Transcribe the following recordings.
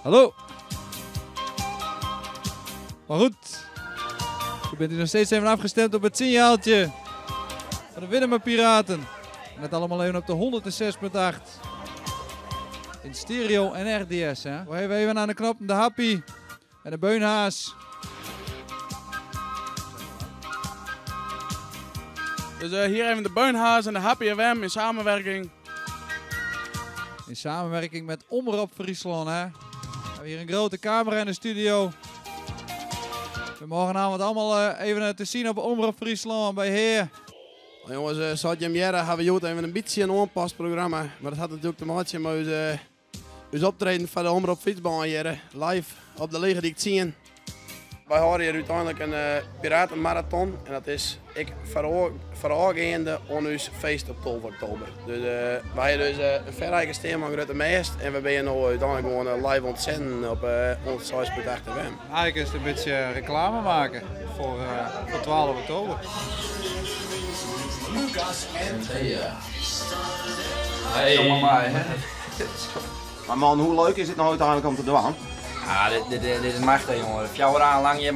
Hallo. Maar goed. Je bent nog steeds even afgestemd op het signaaltje van de Winnemer Piraten. Net allemaal even op de 106.8. In stereo en RDS. Hè? We hebben even aan de knop de Happy en de Beunhaas. Dus hier even de Beunhaas en de Happy FM in samenwerking. In samenwerking met Omroep Friesland. Hè? We hebben hier een grote camera in de studio. We morgenavond allemaal even te zien op Omroep Friesland bij Heer. Jongens, zoals je hem jaren hebben we even een beetje een onpast programma. Maar dat had natuurlijk te maken met ons optreden van de Omroep Fietsbaan hier live op de Liga die ik zie. Wij houden hier uiteindelijk een piratenmarathon en dat is voorafgaande aan ons feest op 12 oktober. Dus wij hebben dus een verrijke steerman uit de meest en we zijn nu uiteindelijk gewoon live ontzenden op onze 6.8 FM. Eigenlijk is het een beetje reclame maken voor 12 oktober. Lucas en Thea. Hey. Maar man, hoe leuk is het nou uiteindelijk om te doen? Ja, dit is machtig, jongen. 4 jaar lang je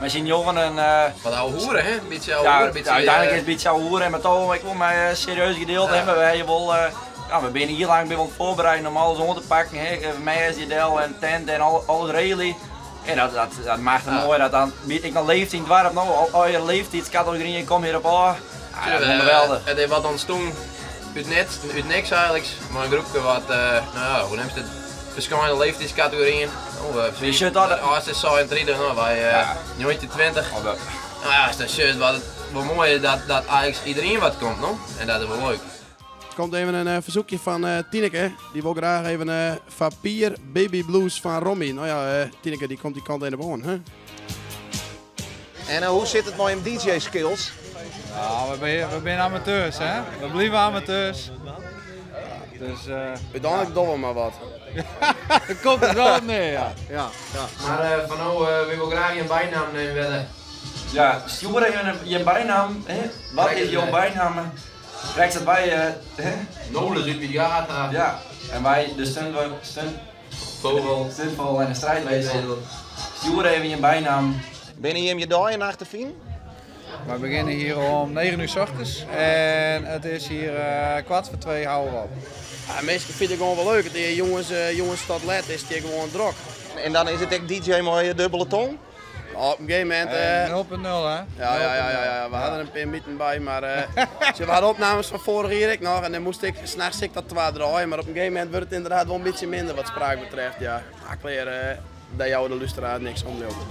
met senioren en... Wat oude hoeren, hè? Een beetje oude ja, hoeren. Beetje, uiteindelijk is het een beetje oude hoeren, maar toch, ik wil mij serieus gedeelte hebben. Wij wel, we zijn hier lang bij ons voorbereiden om alles om te pakken. Mij is die deel en tent en alles regelen. En dat maakt het mooi, dat dan weet ik nog leeft in het dorp, nou, al je leeftijdscategorieën kom hier op aan. Ja, dat is geweldig. Het is wat ontstond uit niks eigenlijk, maar een groepje wat, hoe neemt het? Verschillende leeftijdscategorieën. Je shirt dat? Als het zo in het rijden, wij 1920. Nou ja, is dat shirt wat mooi dat eigenlijk iedereen wat komt, no? En dat is wel leuk. Er komt even een verzoekje van Tineke. Die wil graag even Vapier Baby Blues van Romy. Nou ja, Tineke die komt die kant in de boon. Hè? En hoe zit het nou in DJ-skills? Ja, we zijn amateurs, hè? We blijven amateurs. Dus uiteindelijk doen we maar wat. dan komt het wel op neer, ja. Maar van nou, we willen graag je bijnaam nemen. Ja, stuur even je bijnaam. Hè? Wat is jouw bijnaam? Krijg het bij Nolens uit die gata. Ja, en wij de stuntvogel en de strijdwezen. Stuur even je bijnaam. Ben je hem je dag naar te vinden? We beginnen hier om 9 uur 's ochtends en het is hier 1:45 houden we op. Ja, meestal vind ik gewoon wel leuk. Die jongens stad let is die gewoon druk. En dan is het echt DJ mooi dubbele tong? Op een gegeven moment... 0.0 hè? Ja, we hadden een paar meeten bij, maar ze hadden opnames van vorig jaar nog en dan moest ik s'nachts dat 2 draaien, maar op een gegeven moment wordt het inderdaad wel een beetje minder wat spraak betreft. Ja, ik leer dat jou de luisteraar niks omlopen.